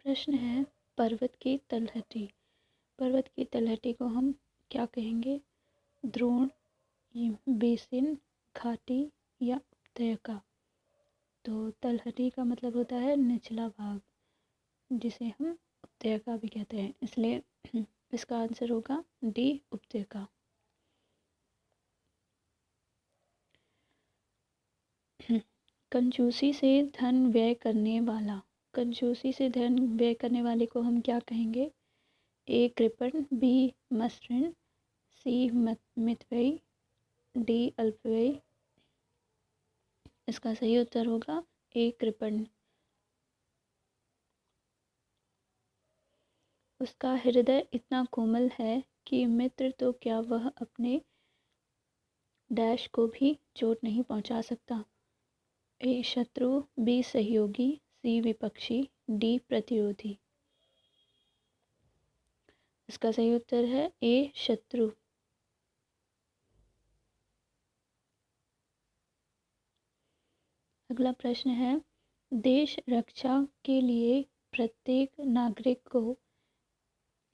प्रश्न है पर्वत की तलहटी। पर्वत की तलहटी को हम क्या कहेंगे? द्रोण, बेसिन, घाटी या उपत्यका। तो तलहटी का मतलब होता है निचला भाग, जिसे हम उपत्यका भी कहते हैं, इसलिए इसका आंसर होगा डी, उपत्यका। कंजूसी से धन व्यय करने वाला। कंजूसी से धन व्यय करने वाले को हम क्या कहेंगे? ए, कृपण, बी, मसृण, सी, मितव्ययी, डी, अल्पव्ययी। इसका सही उत्तर होगा ए, कृपण। उसका हृदय इतना कोमल है कि मित्र तो क्या वह अपने डैश को भी चोट नहीं पहुंचा सकता। ए, शत्रु, बी, सहयोगी, सी, विपक्षी, डी, प्रतिरोधी। इसका सही उत्तर है ए, शत्रु। अगला प्रश्न है देश रक्षा के लिए प्रत्येक नागरिक को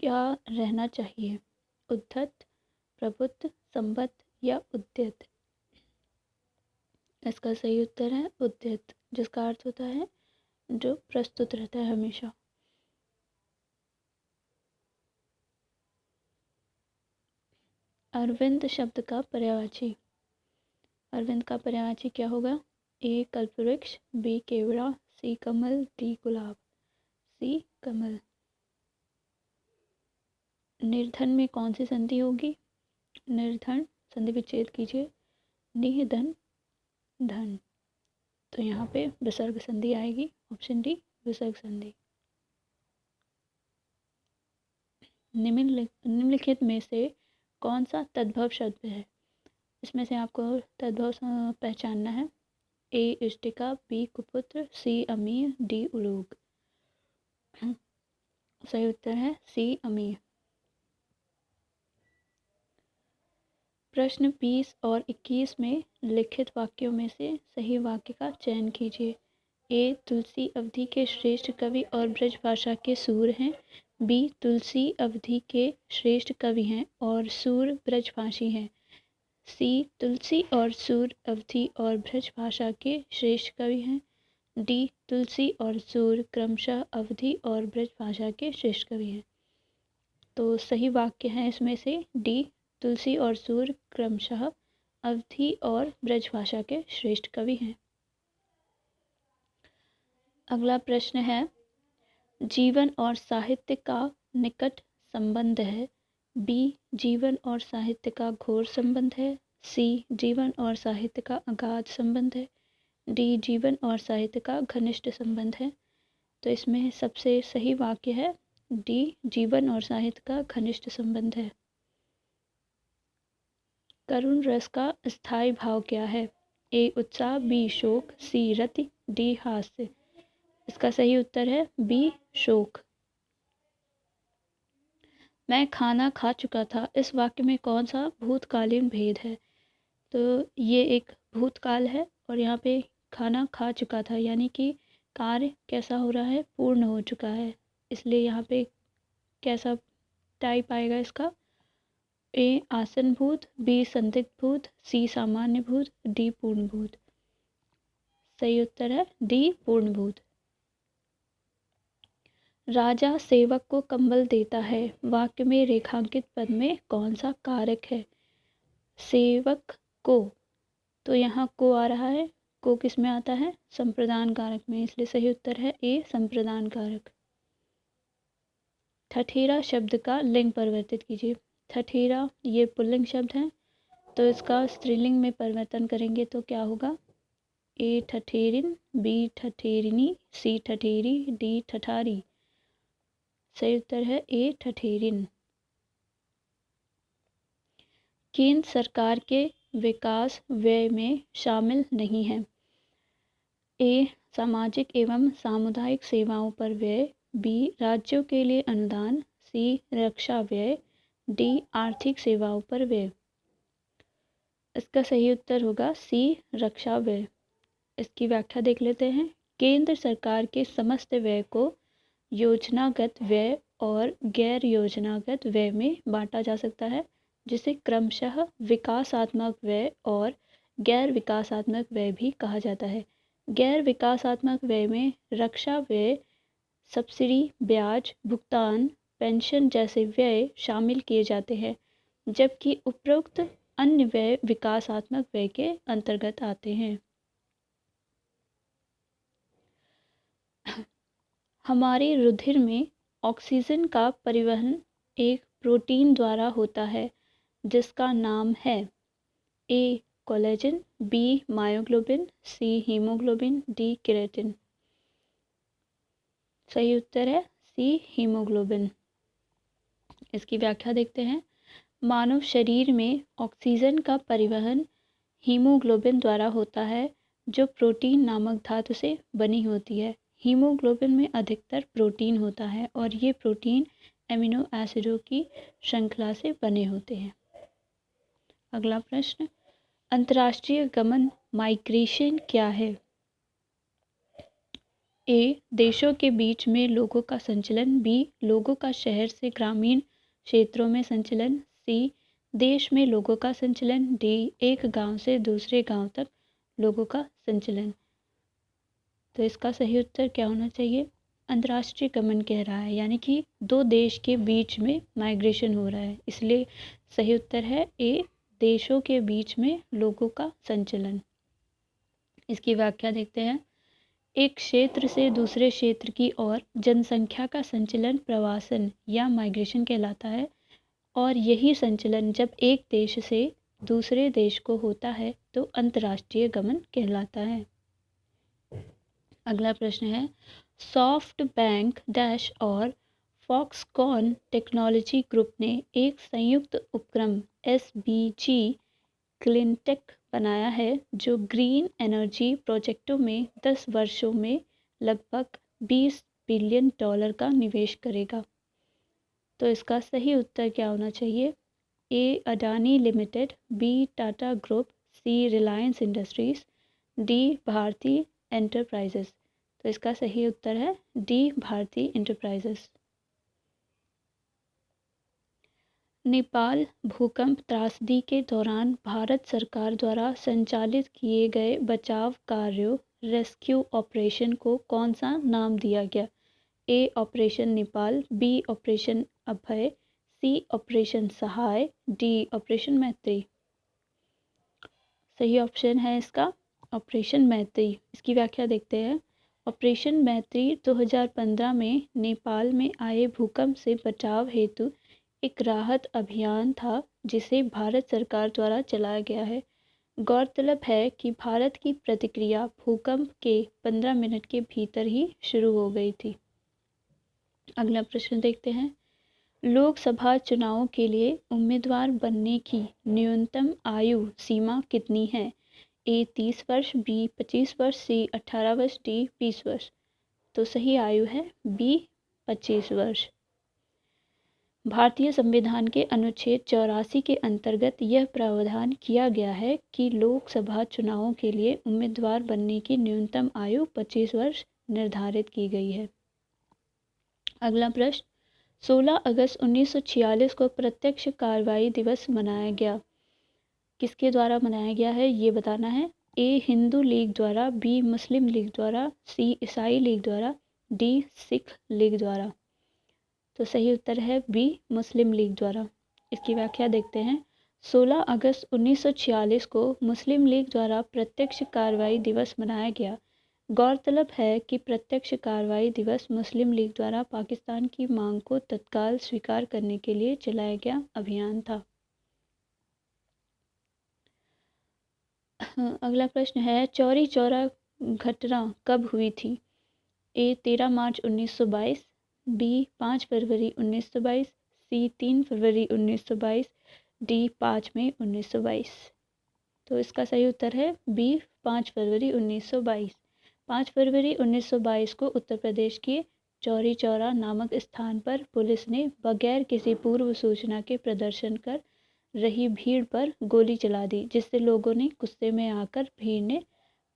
क्या रहना चाहिए? उद्धत, प्रबुद्ध, संबद्ध या उद्यत। इसका सही उत्तर है उद्यत, जिसका अर्थ होता है जो प्रस्तुत रहता है हमेशा। अरविंद शब्द का पर्यायवाची। अरविंद का पर्यायवाची क्या होगा? ए, कल्पवृक्ष, बी, केवड़ा, सी, कमल, डी, गुलाब। सी, कमल। निर्धन में कौन सी संधि होगी? निर्धन, संधि विच्छेद कीजिए। निधन, धन। तो यहाँ पे विसर्ग संधि आएगी, ऑप्शन डी, विसर्ग संधि। निम्नलिखित में से कौन सा तद्भव शब्द है? इसमें से आपको तद्भव पहचानना है। ए, इष्टिका, बी, कुपुत्र, सी, अमीय, डी, उलूक। सही उत्तर है सी, अमीय। प्रश्न 20 और 21 में लिखित वाक्यों में से सही वाक्य का चयन कीजिए। ए, तुलसी अवधि के श्रेष्ठ कवि और ब्रजभाषा के सूर हैं। बी, तुलसी अवधि के श्रेष्ठ कवि हैं और सूर ब्रजभाषी हैं। सी, तुलसी और सूर अवधि और ब्रजभाषा के श्रेष्ठ कवि हैं। डी, तुलसी और सूर क्रमशः अवधि और ब्रजभाषा के श्रेष्ठ कवि हैं। तो सही वाक्य है इसमें से डी, तुलसी और सूर क्रमशः अवधि और ब्रजभाषा के श्रेष्ठ कवि हैं। अगला प्रश्न है जीवन और साहित्य का निकट संबंध है। बी, जीवन और साहित्य का घोर संबंध है। सी, जीवन और साहित्य का अगाध संबंध है। डी, जीवन और साहित्य का घनिष्ठ संबंध है। तो इसमें सबसे सही वाक्य है डी, जीवन और साहित्य का घनिष्ठ संबंध है। करुण रस का स्थायी भाव क्या है? ए, उत्साह, बी, शोक, सी, रति, डी, हास्य। इसका सही उत्तर है बी, शोक। मैं खाना खा चुका था, इस वाक्य में कौन सा भूतकालीन भेद है? तो ये एक भूतकाल है और यहाँ पे खाना खा चुका था यानी कि कार्य कैसा हो रहा है? पूर्ण हो चुका है। इसलिए यहाँ पे कैसा टाइप आएगा इसका? ए, आसन भूत, बी, संदिग्ध भूत, सी, सामान्य भूत, डी, पूर्ण भूत। सही उत्तर है डी, पूर्ण भूत। राजा सेवक को कंबल देता है, वाक्य में रेखांकित पद में कौन सा कारक है? सेवक को, तो यहाँ को आ रहा है। को किस में आता है? संप्रदान कारक में, इसलिए सही उत्तर है ए, संप्रदान कारक। ठठेरा शब्द का लिंग परिवर्तित कीजिए। ठठेरा ये पुल्लिंग शब्द है, तो इसका स्त्रीलिंग में परिवर्तन करेंगे तो क्या होगा? ए, ठठेरिन, बी, ठठेरिनी, सी, ठठेरी, डी, ठठारी। सही उत्तर है ए, ठठेरिन। केंद्र सरकार के विकास व्यय में शामिल नहीं है। ए, सामाजिक एवं सामुदायिक सेवाओं पर व्यय, बी, राज्यों के लिए अनुदान, सी, रक्षा व्यय, डी, आर्थिक सेवाओं पर व्यय। इसका सही उत्तर होगा सी, रक्षा व्यय। इसकी व्याख्या देख लेते हैं। केंद्र सरकार के समस्त व्यय को योजनागत व्यय और गैर योजनागत व्यय में बांटा जा सकता है, जिसे क्रमशः विकासात्मक व्यय और गैर विकासात्मक व्यय भी कहा जाता है। गैर विकासात्मक व्यय में रक्षा व्यय, सब्सिडी, ब्याज भुगतान, पेंशन जैसे व्यय शामिल किए जाते हैं, जबकि उपरोक्त अन्य व्यय विकासात्मक व्यय के अंतर्गत आते हैं। हमारे रुधिर में ऑक्सीजन का परिवहन एक प्रोटीन द्वारा होता है जिसका नाम है ए कोलेजन, बी मायोग्लोबिन, सी हीमोग्लोबिन, डी केराटिन। सही उत्तर है सी हीमोग्लोबिन। इसकी व्याख्या देखते हैं। मानव शरीर में ऑक्सीजन का परिवहन हीमोग्लोबिन द्वारा होता है, जो प्रोटीन नामक धातु से बनी होती है। हीमोग्लोबिन में अधिकतर प्रोटीन होता है और ये प्रोटीन एमिनो एसिडों की श्रृंखला से बने होते हैं। अगला प्रश्न, अंतर्राष्ट्रीय गमन माइग्रेशन क्या है? ए देशों के बीच में लोगों का संचलन, बी लोगों का शहर से ग्रामीण क्षेत्रों में संचलन, सी देश में लोगों का संचलन, डी एक गांव से दूसरे गांव तक लोगों का संचलन। तो इसका सही उत्तर क्या होना चाहिए? अंतर्राष्ट्रीय गमन कह रहा है, यानी कि दो देश के बीच में माइग्रेशन हो रहा है, इसलिए सही उत्तर है ए देशों के बीच में लोगों का संचलन। इसकी व्याख्या देखते हैं। एक क्षेत्र से दूसरे क्षेत्र की ओर जनसंख्या का संचलन प्रवासन या माइग्रेशन कहलाता है, और यही संचलन जब एक देश से दूसरे देश को होता है तो अंतर्राष्ट्रीय गमन कहलाता है। अगला प्रश्न है, सॉफ्ट बैंक डैश और फॉक्सकॉन टेक्नोलॉजी ग्रुप ने एक संयुक्त उपक्रम SBG क्लिनटेक बनाया है, जो ग्रीन एनर्जी प्रोजेक्टों में 10 वर्षों में लगभग $20 बिलियन का निवेश करेगा। तो इसका सही उत्तर क्या होना चाहिए? A Adani limited, B Tata group, C Reliance industries, D Bharti enterprises. तो इसका सही उत्तर है डी भारती एंटरप्राइजेस। नेपाल भूकंप त्रासदी के दौरान भारत सरकार द्वारा संचालित किए गए बचाव कार्यों रेस्क्यू ऑपरेशन को कौन सा नाम दिया गया? ए ऑपरेशन नेपाल, बी ऑपरेशन अभय, सी ऑपरेशन सहाय, डी ऑपरेशन मैत्री। सही ऑप्शन है इसका ऑपरेशन मैत्री। इसकी व्याख्या देखते हैं। ऑपरेशन मैत्री 2015 में नेपाल में आए भूकंप से बचाव हेतु एक राहत अभियान था, जिसे भारत सरकार द्वारा चलाया गया है। गौरतलब है कि भारत की प्रतिक्रिया भूकंप के 15 मिनट के भीतर ही शुरू हो गई थी। अगला प्रश्न देखते हैं। लोकसभा चुनावों के लिए उम्मीदवार बनने की न्यूनतम आयु सीमा कितनी है? ए 30 वर्ष, बी 25 वर्ष, सी 18 वर्ष, डी 20 वर्ष। तो सही आयु है बी 25 वर्ष। भारतीय संविधान के अनुच्छेद 84 के अंतर्गत यह प्रावधान किया गया है कि लोकसभा चुनावों के लिए उम्मीदवार बनने की न्यूनतम आयु 25 वर्ष निर्धारित की गई है। अगला प्रश्न, 16 अगस्त 1946 को प्रत्यक्ष कार्रवाई दिवस मनाया गया। किसके द्वारा मनाया गया है ये बताना है। ए हिंदू लीग द्वारा, बी मुस्लिम लीग द्वारा, सी ईसाई लीग द्वारा, डी सिख लीग द्वारा। तो सही उत्तर है बी मुस्लिम लीग द्वारा। इसकी व्याख्या देखते हैं। 16 अगस्त 1946 को मुस्लिम लीग द्वारा प्रत्यक्ष कार्रवाई दिवस मनाया गया। गौरतलब है कि प्रत्यक्ष कार्रवाई दिवस मुस्लिम लीग द्वारा पाकिस्तान की मांग को तत्काल स्वीकार करने के लिए चलाया गया अभियान था। अगला प्रश्न है, चौरी चौरा घटना कब हुई थी? ए 13 मार्च 1922, बी 5 फरवरी 1922, सी 3 फरवरी 1922, डी 5 मई 1922। तो इसका सही उत्तर है बी 5 फरवरी 1922। 5 फरवरी 1922 को उत्तर प्रदेश के चौरी चौरा नामक स्थान पर पुलिस ने बगैर किसी पूर्व सूचना के प्रदर्शन कर रही भीड़ पर गोली चला दी, जिससे लोगों ने गुस्से में आकर भीड़ ने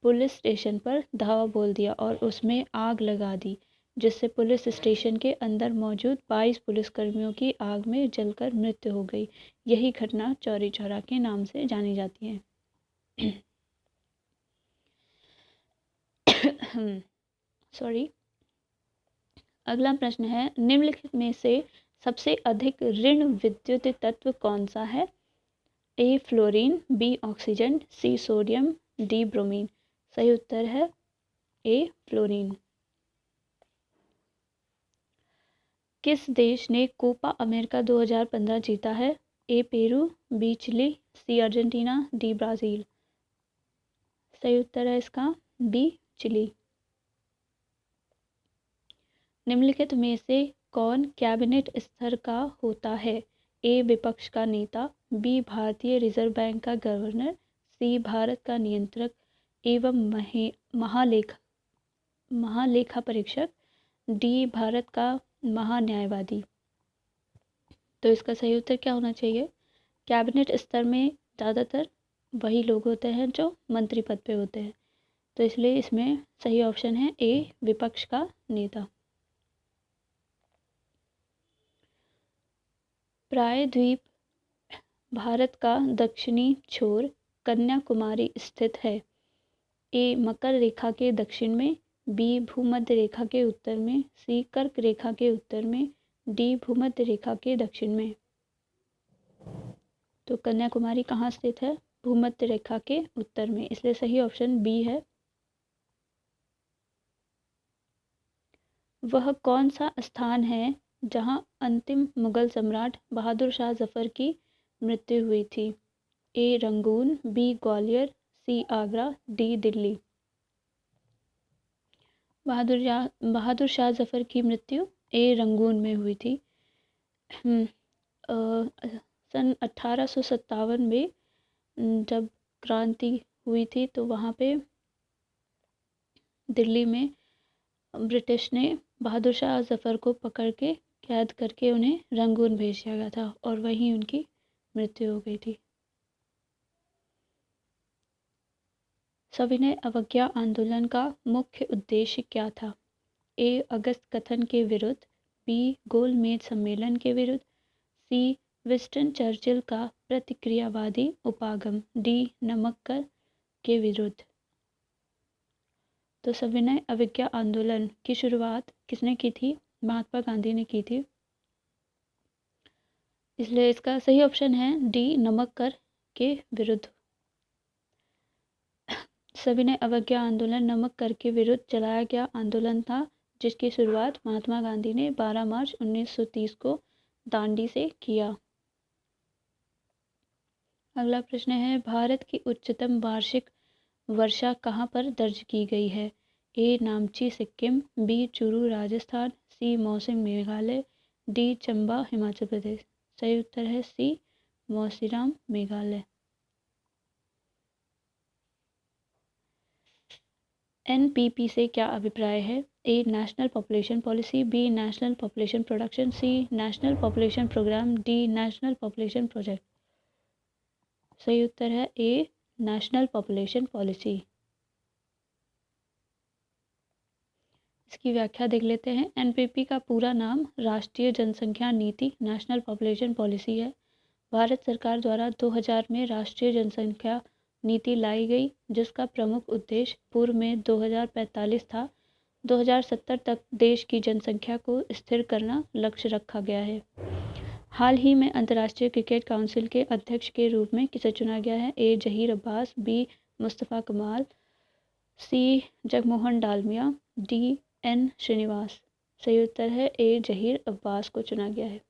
पुलिस स्टेशन पर धावा बोल दिया और उसमें आग लगा दी, जिससे पुलिस स्टेशन के अंदर मौजूद 22 पुलिसकर्मियों की आग में जलकर मृत्यु हो गई। यही घटना चौरी चौरा के नाम से जानी जाती है। सॉरी। अगला प्रश्न है, निम्नलिखित में से सबसे अधिक ऋण विद्युत तत्व कौन सा है? A fluorine, B oxygen, C sodium, D bromine. सही उत्तर है ए फ्लोरीन। किस देश ने कोपा अमेरिका 2015 जीता है? A Peru, B Chile, C Argentina, D Brazil. सही उत्तर है इसका बी चिली। निम्नलिखित में से कौन कैबिनेट स्तर का होता है? ए विपक्ष का नेता, बी भारतीय रिजर्व बैंक का गवर्नर, सी भारत का नियंत्रक एवं महालेखा परीक्षक, डी भारत का महान्यायवादी। तो इसका सही उत्तर क्या होना चाहिए? कैबिनेट स्तर में ज़्यादातर वही लोग होते हैं जो मंत्री पद पे होते हैं, तो इसलिए इसमें सही ऑप्शन है ए विपक्ष का नेता। प्रायद्वीप भारत का दक्षिणी छोर कन्याकुमारी स्थित है। ए मकर रेखा के दक्षिण में, बी भूमध्य रेखा के उत्तर में, सी कर्क रेखा के उत्तर में, डी भूमध्य रेखा के दक्षिण में। तो कन्याकुमारी कहाँ स्थित है? भूमध्य रेखा के उत्तर में, इसलिए सही ऑप्शन बी है। वह कौन सा स्थान है जहां अंतिम मुगल सम्राट बहादुर शाह जफर की मृत्यु हुई थी? ए रंगून, बी ग्वालियर, सी आगरा, डी दिल्ली। बहादुर शाह जफर की मृत्यु ए रंगून में हुई थी। सन 1857 में जब क्रांति हुई थी तो वहाँ पे दिल्ली में ब्रिटिश ने बहादुर शाह जफर को पकड़ के कैद करके उन्हें रंगून भेज दिया गया था और वहीं उनकी मृत्यु हो गई थी। सविनय अवज्ञा आंदोलन का मुख्य उद्देश्य क्या था? ए अगस्त कथन के विरुद्ध, बी गोलमेज सम्मेलन के विरुद्ध, सी विंस्टन चर्चिल का प्रतिक्रियावादी उपागम, डी नमक्कर के विरुद्ध। तो सविनय अवज्ञा आंदोलन की शुरुआत किसने की थी? महात्मा गांधी ने की थी, इसलिए इसका सही ऑप्शन है डी नमक्कर के विरुद्ध। सविनय अवज्ञा आंदोलन नमक्कर के विरुद्ध चलाया गया आंदोलन था जिसकी शुरुआत महात्मा गांधी ने 12 मार्च 1930 को दांडी से किया। अगला प्रश्न है, भारत की उच्चतम वार्षिक वर्षा कहाँ पर दर्ज की गई है? ए नामची सिक्किम, बी चूरू राजस्थान, सी मौसिम मेघालय, डी चंबा हिमाचल प्रदेश। सही उत्तर है सी मौसीराम मेघालय। एनपीपी से क्या अभिप्राय है? A national population policy, B national population production, C national population programme, D national population project. सही उत्तर है ए नेशनल पॉपुलेशन पॉलिसी। इसकी व्याख्या देख लेते हैं। एनपीपी का पूरा नाम राष्ट्रीय जनसंख्या नीति नेशनल पॉपुलेशन पॉलिसी है। भारत सरकार द्वारा 2000 में राष्ट्रीय जनसंख्या नीति लाई गई जिसका प्रमुख उद्देश्य पूर्व में 2045 था। 2070 तक देश की जनसंख्या को स्थिर करना लक्ष्य रखा गया है। हाल ही में अंतर्राष्ट्रीय क्रिकेट काउंसिल के अध्यक्ष के रूप में किसे चुना गया है? ए जहीर अब्बास, बी मुस्तफ़ा कमाल, सी जगमोहन डालमिया, डी एन श्रीनिवास। सही उत्तर है ए जहीर अब्बास को चुना गया है।